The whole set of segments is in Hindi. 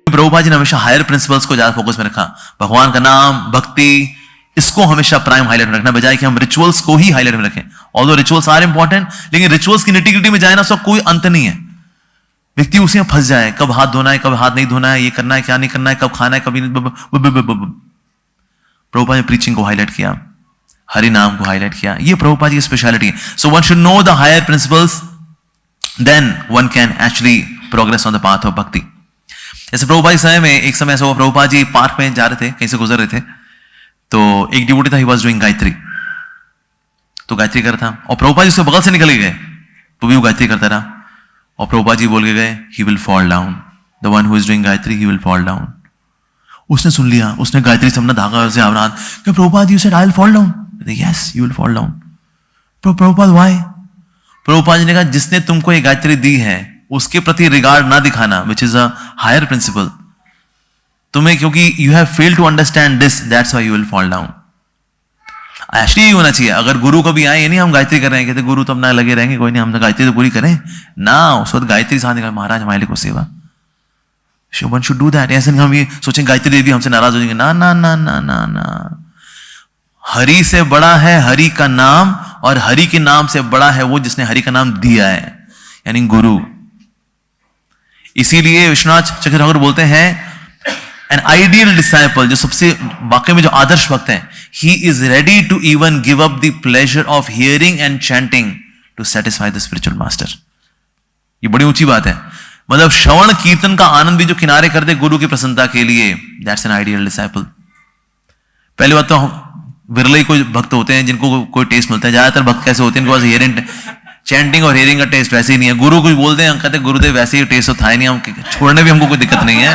प्रभुपाद जी ने हमेशा हायर प्रिंसिपल्स को ज्यादा फोकस में रखा, भगवान का नाम, भक्ति, इसको हमेशा प्राइम हाईलाइट में रखना, बजाय कि हम रिचुअल्स को ही हाईलाइट में रखें। ऑल्दो रिचुअल्स आर इंपॉर्टेंट, लेकिन रिचुअल्स की निटी-ग्रिटी में जाए ना, उसका कोई अंत नहीं है। व्यक्ति उसी में फंस जाए, कब हाथ धोना है, कब हाथ नहीं धोना है, ये करना है, क्या नहीं करना है, कब खाना है, कभी नहीं। प्रभुपाद ने प्रीचिंग को हाईलाइट किया, हरि नाम को हाईलाइट किया, ये प्रभुपाद की स्पेशलिटी है। So one should know the higher principles, then one can actually progress on the path of bhakti. जैसे प्रभुपाद जी समय में एक समय ऐसा हुआ, प्रभुपाद जी पार्क में जा रहे थे, कहीं से गुजर रहे थे, तो एक डिवोटी था, ही वाज डूइंग गायत्री, तो गायत्री कर रहा था, और प्रभुपाद जी उसके बगल से निकल गए, तो भी वो गायत्री करता रहा, और प्रभुपाद जी बोल के गए, he will fall down, the one who is doing Gayatri, he will fall down. उसने सुन लिया, उसने गायत्री से अपना धागा से आवरात कि Prabhupada you said I will fall down, yes you will fall down. Prabhupada why? Prabhupada ji ने कहा, जिसने तुमको ये गायत्री दी है उसके प्रति रिगार्ड ना दिखाना, which is a higher principle, तुम्हें, क्योंकि you have failed to understand this, that's why you will fall down. Actually होना चाहिए, अगर गुरु को भी आए, ये नहीं हम गायत्री कर रहे हैं, कहते गुरु तो अपना लगे रहेंगे, कोई नहीं, हम तो गायत्री तो पूरी करें ना, उस वक्त गायत्री साथ निकाल, महाराज हमारे लिए को सेवा, वन शुड डू दैट। ऐसे नहीं हम ये सोचें गायत्री दे दी हमसे नाराज हो जाएंगे, ना ना ना ना ना ना। हरि से बड़ा है हरि का नाम, और हरि के नाम से बड़ा है वो जिसने हरि का नाम दिया है, यानी गुरु। इसीलिए विश्वनाथ चक्रवर्ती ठाकुर बोलते हैं, एन आइडियल डिसाइपल, जो सबसे वाकई में जो आदर्श भक्त हैं, he is ready to even give up the pleasure of hearing and chanting to satisfy the spiritual master. ये बड़ी ऊंची बात है, मतलब श्रवण कीर्तन का आनंद भी जो किनारे कर दे गुरु की प्रसन्नता के लिए, दैट्स एन आइडियल डिसाइपल। पहली बात तो विरले कोई भक्त होते हैं जिनको कोई टेस्ट मिलता है, ज्यादातर भक्त कैसे होते हैं, इनके पास हियरिंग, चैंटिंग और हियरिंग का टेस्ट वैसे ही नहीं है। गुरु कुछ बोलते हैं, कहते हैं गुरुदेव वैसे ही टेस्ट तो था ही नहीं, हम छोड़ने भी हमको कोई दिक्कत नहीं है।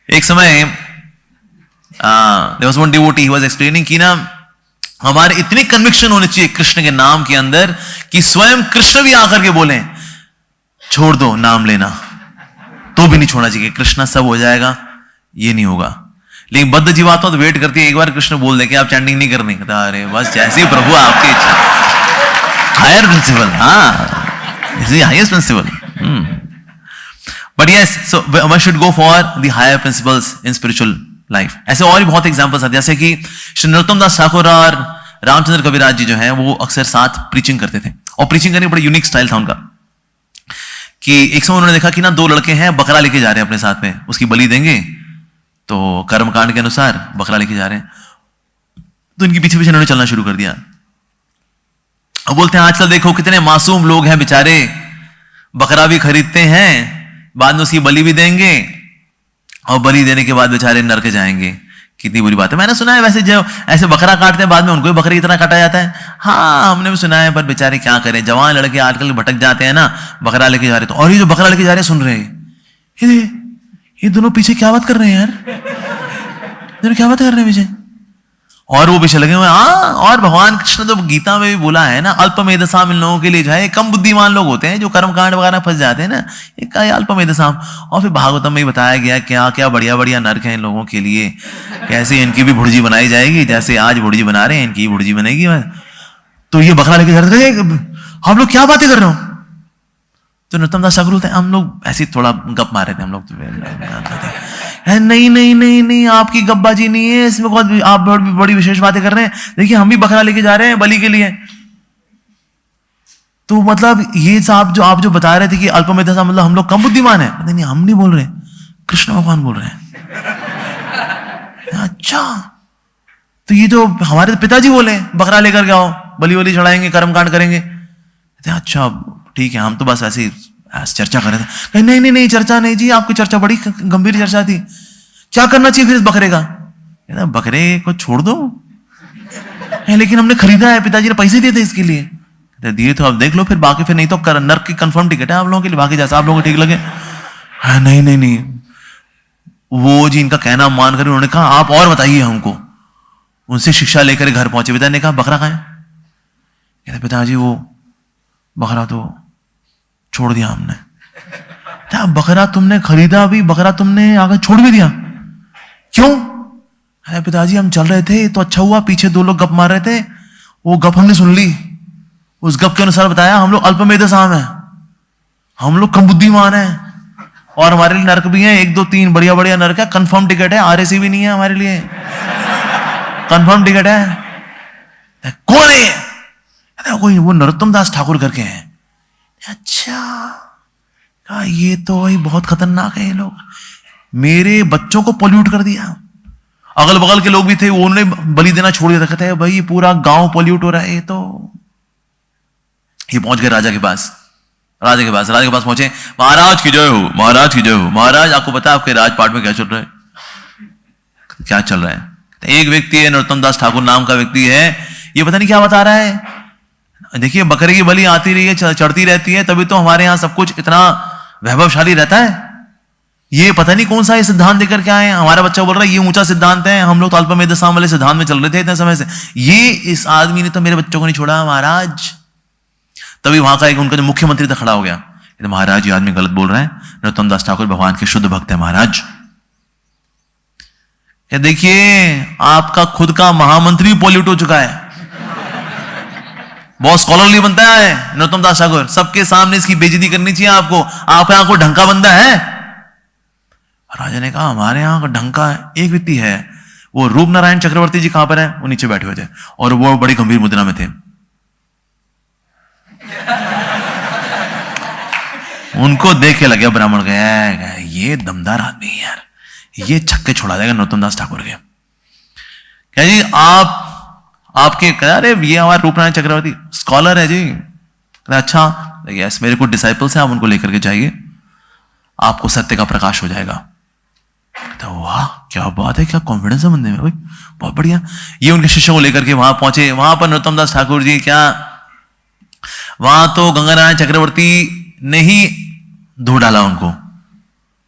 एक समय there was one devotee, he was explaining कि ना हमारे इतनी कन्विक्शन होनी चाहिए कृष्ण के नाम के अंदर कि स्वयं कृष्ण भी आकर के बोले छोड़ दो नाम लेना, तो भी नहीं छोड़ना चाहिए, कृष्णा सब हो जाएगा, ये नहीं होगा। लेकिन बद्ध जीवात्मा तो वेट करती है, एक बार कृष्ण बोल दे कि आप चैंटिंग नहीं करनी, कहता अरे बस जैसे ही प्रभु आपकी इच्छा। हायर प्रिंसिपल, हाँ, this is highest principle. But yes, so one should go for the higher principles in spiritual life. ऐसे और भी बहुत एग्जांपल्स हैं, जैसे कि श्री नरोत्तम दास ठाकुर और रामचंद्र कविराज जी जो हैं, वो अक्सर साथ प्रीचिंग करते थे, और प्रीचिंग करने बड़ा यूनिक स्टाइल था उनका। कि एक समय उन्होंने देखा कि ना दो लड़के हैं, बकरा लेके जा रहे हैं अपने साथ में, उसकी बलि देंगे, तो कर्मकांड के अनुसार बकरा लेके जा रहे हैं, तो इनके पीछे पीछे उन्होंने चलना शुरू कर दिया। अब बोलते हैं आजकल देखो कितने मासूम लोग हैं बेचारे, बकरा भी खरीदते हैं, बाद में उसकी बलि भी देंगे, और बलि देने के बाद बेचारे नरक जाएंगे। कितनी बुरी बात है। मैंने सुना है वैसे जो ऐसे बकरा काटते हैं बाद में उनको भी बकरी की तरह काटा जाता है। हाँ, हमने भी सुना है, पर बेचारे क्या करें, जवान लड़के आजकल भटक जाते हैं ना, बकरा लेके जा रहे, तो और ये जो बकरा लेके जा रहे हैं सुन रहे हैं, ये दोनों पीछे क्या बात कर रहे हैं यार, दोनों क्या बात कर रहे हैं पीछे, और वो पीछे लगे हुए। हाँ, और भगवान कृष्ण तो गीता में भी बोला है ना, अल्पमेधसाम इन लोगों के लिए जो है, कम बुद्धिमान लोग होते हैं जो कर्मकांड वगैरह फंस जाते हैं ना, एक अल्पमेधसाम। और फिर भागवतम में बताया गया क्या क्या बढ़िया बढ़िया नरक है इन लोगों के लिए, कैसे इनकी भी भुर्जी बनाई जाएगी, जैसे आज भुर्जी बना रहे हैं इनकी भुर्जी बनेगी। तो ये बकरा लेके जा रहे, हम लोग क्या बातें कर रहे हो, तो नरोत्तम दास ठाकुर बोलते हैं हम लोग ऐसे थोड़ा गप मारे थे हम लोग, तो नहीं नहीं नहीं नहीं, आपकी गप्पबाजी नहीं है इसमें, बहुत आप बड़ी विशेष बातें कर रहे हैं, देखिए हम भी बकरा लेके जा रहे हैं बलि के लिए। तो मतलब ये साहब आप जो बता रहे थे कि अल्पमेधसा मतलब हम लोग कम बुद्धिमान है, नहीं हम नहीं बोल रहे, कृष्ण भगवान बोल रहे हैं। अच्छा, तो ये जो हमारे पिताजी बोले बकरा लेकर के आओ, बलि वली चढ़ाएंगे, कर्मकांड करेंगे। अच्छा ठीक है, हम तो बस ऐसे चर्चा कर रहे थे। नहीं नहीं नहीं, चर्चा नहीं जी, आपकी चर्चा बड़ी गंभीर चर्चा थी, क्या करना चाहिए फिर इस बकरे का? बकरे को छोड़ दो, लेकिन हमने खरीदा है, पिताजी ने पैसे दिए थे इसके लिए। दिए तो अब देख लो फिर, बाकी फिर नहीं तो नर्क की कंफर्म टिकट है आप लोगों के लिए, बाकी जैसा आप लोगों को ठीक लगे। नहीं नहीं नहीं, वो जी इनका कहना मान कर उन्होंने कहा आप और बताइए हमको। उनसे शिक्षा लेकर घर पहुंचे, पिता ने कहा बकरा कहाँ है? कहते पिताजी वो बकरा तो छोड़ दिया हमने। क्या बकरा तुमने खरीदा भी, बकरा तुमने आगे छोड़ भी दिया, क्यों? है पिताजी हम चल रहे थे तो अच्छा हुआ, पीछे दो लोग गप मार रहे थे, वो गप हमने सुन ली, उस गप के अनुसार बताया हम लोग अल्पमेध साम है, हम लोग कम बुद्धिमान है, और हमारे लिए नरक भी है, 1 2 3 बढ़िया बढ़िया नरक है, कंफर्म टिकट है, आरएसी भी नहीं है हमारे लिए, कंफर्म टिकट है। कौन है? कोई वो नरोत्तम दास ठाकुर करके हैं। अच्छा, कहा ये तो भाई बहुत खतरनाक है, ये लोग मेरे बच्चों को पोल्यूट कर दिया। अगल बगल के लोग भी थे, उन्होंने बलि देना छोड़ दिया, कहते हैं भाई पूरा गांव पोल्यूट हो रहा है। ये पहुंच गए राजा के पास, राजा के पास पहुंचे, महाराज की जय हो, महाराज की जय हो। महाराज आपको पता है आपके राजपाट में क्या चल रहा है? क्या चल रहा है? एक व्यक्ति है, नरोत्तम दास ठाकुर नाम का व्यक्ति है, ये पता नहीं क्या बता रहा है। देखिए बकरे की बलि आती रही है, चढ़ती रहती है, तभी तो हमारे यहां सब कुछ इतना वैभवशाली रहता है। ये पता नहीं कौन सा ये सिद्धांत लेकर के आए हैं। हमारा बच्चा बोल रहा है ये ऊंचा सिद्धांत है, हम लोग तो अल्पमेध साम वाले सिद्धांत में चल रहे थे इतने समय से। ये इस आदमी ने तो मेरे बच्चों को नहीं छोड़ा महाराज। तभी वहां का एक उनका जो मुख्यमंत्री था खड़ा हो गया, महाराज ये आदमी गलत बोल रहा है, नरोत्तम दास ठाकुर भगवान के शुद्ध भक्त है महाराज। क्या देखिए आपका खुद का महामंत्री पॉल्यूट हो चुका है, बहुत स्कॉलरली बनता है नरोत्तम दास ठाकुर, सबके सामने इसकी बेइज्जती करनी चाहिए आपको। आप यहां को ढंका बंदा है। राजा ने कहा हमारे यहां का ढंका एक व्यक्ति है, वो रूप नारायण चक्रवर्ती जी कहां पर है? वो नीचे बैठे हुए थे और वो बड़ी गंभीर मुद्रा में थे। उनको देख के लगे ब्राह्मण गया, ये दमदार आदमी है यार, ये छक्के छोड़ा देगा नरोत्तम दास ठाकुर के। क्या जी आपके अरे ये हमारे रूपनारायण चक्रवर्ती स्कॉलर है जी। अच्छा यस, मेरे कुछ डिसाइपल्स हैं, आप उनको लेकर के जाइए, आपको सत्य का प्रकाश हो जाएगा। तो वाह क्या बात है, क्या कॉन्फिडेंस है बंदे में भाई, बहुत बढ़िया। ये उनके शिष्यों को लेकर के वहां पहुंचे। वहां पर नरोत्तम दास ठाकुर जी क्या, वहां तो गंगानारायण चक्रवर्ती ने ही धो डाला उनको।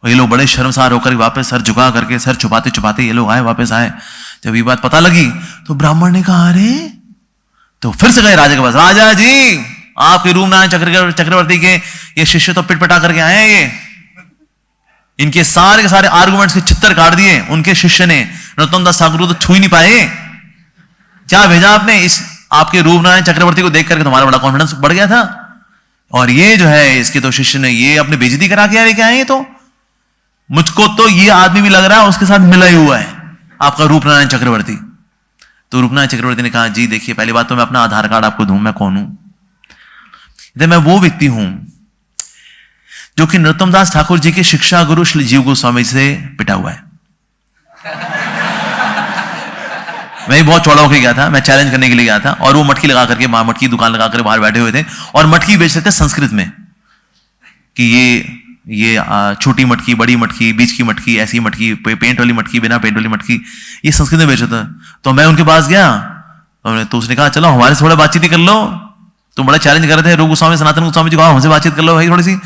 ये लोग बड़े शर्मसार होकर वापस सर झुका करके, सर छुपाते छुपाते ये लोग आए, वापस आए। जब ये बात पता लगी तो ब्राह्मण ने कहा अरे, तो फिर से गए राजा के पास, राजा जी आपके रूपनारायण चक्रवर्ती के ये शिष्य तो पिटपिटा करके आए हैं, ये इनके सारे के सारे आर्गुमेंट्स के छित्तर काट दिए उनके शिष्य ने। नरोत्तम दास ठाकुर तो छू ही नहीं पाए। क्या भेजा आपने? इस आपके रूपनारायण चक्रवर्ती को देख करके तुम्हारा बड़ा कॉन्फिडेंस बढ़ गया था, और ये जो है इसके तो शिष्य ने ये अपने बेइज्जती करा के लेके आए। तो मुझको तो ये आदमी भी लग रहा है उसके साथ मिला ही हुआ है आपका रूपनारायण चक्रवर्ती। तो रूपनारायण चक्रवर्ती ने कहा जी देखिए पहली बात तो मैं अपना आधार कार्ड आपको दूं, मैं कौन हूं? मैं वो व्यक्ति हूं जो कि नरोत्तम दास ठाकुर जी के शिक्षा गुरु श्री जीव गोस्वामी से पिटा हुआ है। मैं बहुत चौड़ा होकर गया था, मैं चैलेंज करने के लिए गया था, और वो मटकी लगा करके, मटकी की दुकान लगा कर बाहर बैठे हुए थे और मटकी बेच रहे थे संस्कृत में कि ये छोटी मटकी, बड़ी मटकी, बीच की मटकी, ऐसी मटकी, पेंट वाली मटकी, बिना पेंट वाली मटकी, ये संस्कृत में बेच रहा था। तो मैं उनके पास गया तो उसने कहा चलो हमारे से थोड़ा बातचीत ही कर लो, तुम बड़ा चैलेंज कर रहे थे रूप गोस्वामी सनातन गोस्वामी जी को, हमसे बातचीत कर लो भाई थोड़ी सी।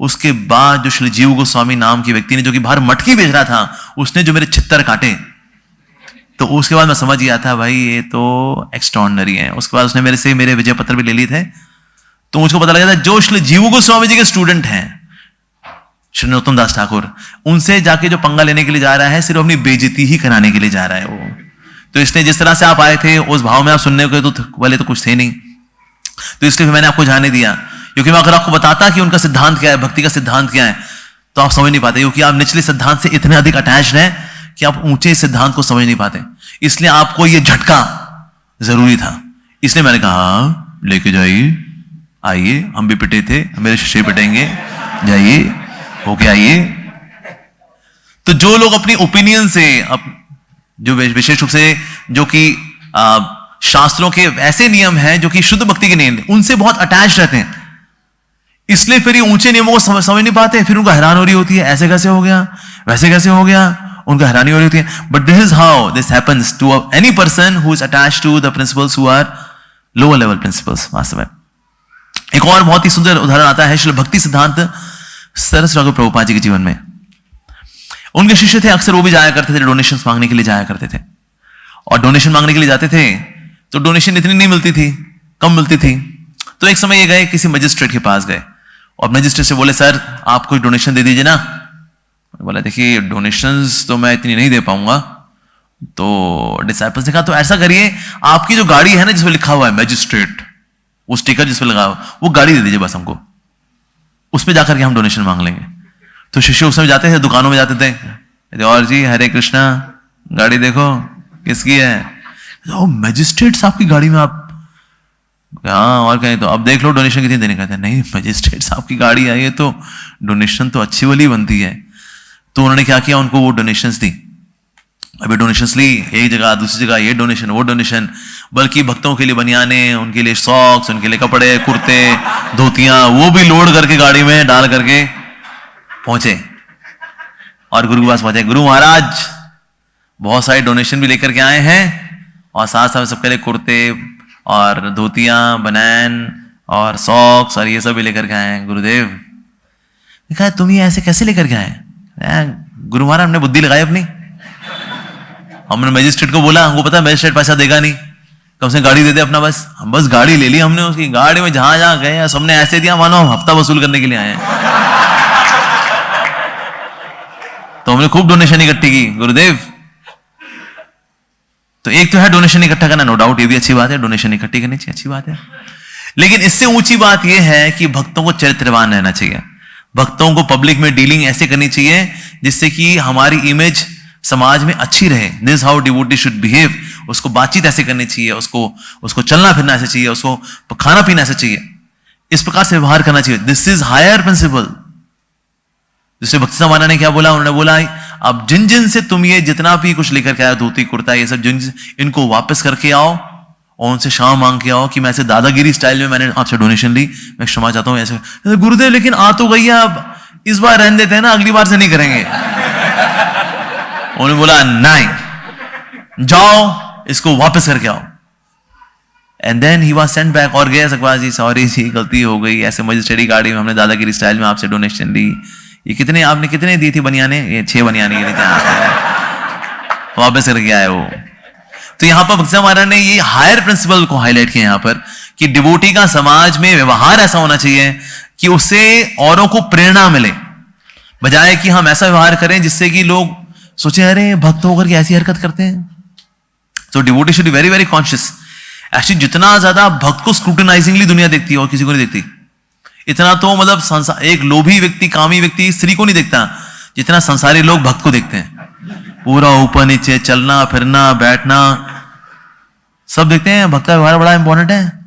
उसके बाद जो श्री जीव गोस्वामी नाम की व्यक्ति ने जो कि बाहर मटकी बेच रहा था, उसने जो मेरे छित्तर काटे, तो उसके बाद मैं समझ गया था भाई ये तो एक्स्ट्राऑर्डिनरी है। उसके बाद उसने मेरे से मेरे विजय पत्र भी ले लिए थे। तो मुझको पता लगा था जो श्री जीव गोस्वामी जी के स्टूडेंट हैं श्री नरोत्तम दास ठाकुर, उनसे जाके जो पंगा लेने के लिए जा रहा है सिर्फ अपनी बेइज्जती ही कराने के लिए जा रहा है वो। तो इसलिए जिस तरह से आप आए थे उस भाव में आप सुनने के तो वाले तो कुछ थे नहीं, तो इसलिए मैंने आपको जाने दिया। क्योंकि मैं अगर आपको बताता कि उनका सिद्धांत क्या है, भक्ति का सिद्धांत क्या है, तो आप समझ नहीं पाते, क्योंकि आप निचले सिद्धांत से इतने अधिक अटैच्ड हैं कि आप ऊंचे सिद्धांत को समझ नहीं पाते। इसलिए आपको यह झटका जरूरी था। इसलिए मैंने कहा लेके जाइए, आइए, हम भी पिटे थे, मेरे शिष्य पिटेंगे, जाइए होके आइए। तो जो लोग अपनी ओपिनियन से, जो विशेष रूप से जो कि शास्त्रों के ऐसे नियम हैं जो कि शुद्ध भक्ति के नियम, उनसे बहुत अटैच रहते हैं, इसलिए फिर ये ऊंचे नियमों को समझ नहीं पाते। फिर उनको हैरान हो रही होती है ऐसे कैसे हो गया, वैसे कैसे हो गया, उनको हैरानी हो रही होती है। But this is how this happens to any person who is attached to the principles who are lower level principles. वास्तव में एक और बहुत ही सुंदर उदाहरण आता है श्री भक्ति सिद्धांत सरस ठाकुर प्रभुपाद जी के जीवन में। उनके शिष्य थे, अक्सर वो भी जाया करते थे, डोनेशन मांगने के लिए जाया करते थे। और डोनेशन मांगने के लिए जाते थे तो डोनेशन इतनी नहीं मिलती थी, कम मिलती थी। तो एक समय ये गए किसी मजिस्ट्रेट के पास गए और मजिस्ट्रेट से बोले सर आप कुछ डोनेशन दे दीजिए ना। बोला देखिए डोनेशंस तो मैं इतनी नहीं दे पाऊंगा, तो डिसाइपल्स ने कहा तो ऐसा करिए, आपकी जो गाड़ी है ना जिसमें लिखा हुआ है मैजिस्ट्रेट, वो स्टिकर जिसपे लगा हुआ, वो गाड़ी दे दीजिए बस हमको, उस पर जाकर के हम डोनेशन मांग लेंगे। तो शिष्य उस समय जाते थे, दुकानों में जाते थे, और जी हरे कृष्णा, गाड़ी देखो किसकी है? तो मैजिस्ट्रेट साहब की गाड़ी में आप, हाँ और कहें तो अब देख लो डोनेशन कितनी देने का था। नहीं, मैजिस्ट्रेट साहब की गाड़ी आई है तो डोनेशन तो अच्छी वाली बनती है। तो उन्होंने क्या किया, उनको वो डोनेशंस दी। अभी डोनेशंस ली, एक जगह दूसरी जगह ये डोनेशन वो डोनेशन, बल्कि भक्तों के लिए बनियाने, उनके लिए सॉक्स, उनके लिए कपड़े, कुर्ते, धोतियां, वो भी लोड करके गाड़ी में डाल करके पहुंचे और गुरु के पास पहुंचे। गुरु महाराज बहुत सारे डोनेशन भी लेकर के आए हैं और साथ साथ सबके लिए कुर्ते और धोतियां, बनैन और सॉक्स और ये सब भी लेकर के आए हैं। गुरुदेव ने कहा तुम ये ऐसे कैसे लेकर के आए? गुरु महाराज हमने बुद्धि लगाई अपनी, हमने मजिस्ट्रेट को बोला, हमको पता है मजिस्ट्रेट पैसा देगा नहीं, कम से गाड़ी दे दे अपना, बस हम बस गाड़ी ले ली हमने, उसकी गाड़ी में जहां जहां गए सबने ऐसे दिया मानो हम हफ्ता वसूल करने के लिए आए हैं। तो हमने खूब डोनेशन इकट्ठी की गुरुदेव। तो एक तो है डोनेशन इकट्ठा करना, नो डाउट ये भी अच्छी बात है, डोनेशन इकट्ठी करनी चाहिए, अच्छी बात है। लेकिन इससे ऊंची बात यह है कि भक्तों को चरित्रवान रहना चाहिए, भक्तों को पब्लिक में डीलिंग ऐसे करनी चाहिए जिससे कि हमारी इमेज समाज में अच्छी रहे। This how devotee should behave. उसको बातचीत ऐसे करनी चाहिए, उसको चलना फिरना ऐसे चाहिए, उसको खाना पीना ऐसे चाहिए, इस प्रकार से व्यवहार करना चाहिए। This is higher principle. जिससे भक्ति समाना ने क्या बोला, उन्होंने बोला अब जिन जिन से तुम ये जितना भी कुछ लेकर के आया, धोती कुर्ता ये सब, जिन इनको वापस करके आओ और उनसे क्षमा मांग के आओ कि मैं ऐसे दादागिरी स्टाइल में मैंने आपसे डोनेशन ली, मैं क्षमा चाहता हूं ऐसे। गुरुदेव लेकिन आ तो गई है, अब इस बार रहने देते हैं ना, अगली बार से नहीं करेंगे। उन्होंने बोला नहीं, जाओ इसको वापस करके आओ। And then he was sent back और गया सकवा जी, सॉरी जी गलती हो गई, ऐसे मजिस्ट्रेट गाड़ी में हमने दादागिरी स्टाइल में आपसे डोनेशन ली। ये कितने आपने कितने दी थी बनियाने? ये 6 बनियाने दी थी, वापस करके आए वो। तो यहां पर भक्ति महाराज ने ये हायर प्रिंसिपल को हाईलाइट किया यहां पर कि डिवोटी का समाज में व्यवहार ऐसा होना चाहिए कि उससे औरों को प्रेरणा मिले, बजाय कि हम ऐसा व्यवहार करें जिससे कि लोग सोचे अरे भक्त होकर के ऐसी हरकत करते हैं। तो devotee should be very very conscious. Actually जितना ज्यादा भक्त को स्क्रूटिनाइजिंगली दुनिया देखती है और किसी को नहीं देखती, इतना तो मतलब संसार एक लोभी व्यक्ति, कामी व्यक्ति स्त्री को नहीं देखता जितना संसारी लोग भक्त को देखते हैं। पूरा ऊपर नीचे चलना फिरना बैठना सब देखते हैं। भक्त का व्यवहार बड़ा इंपॉर्टेंट है।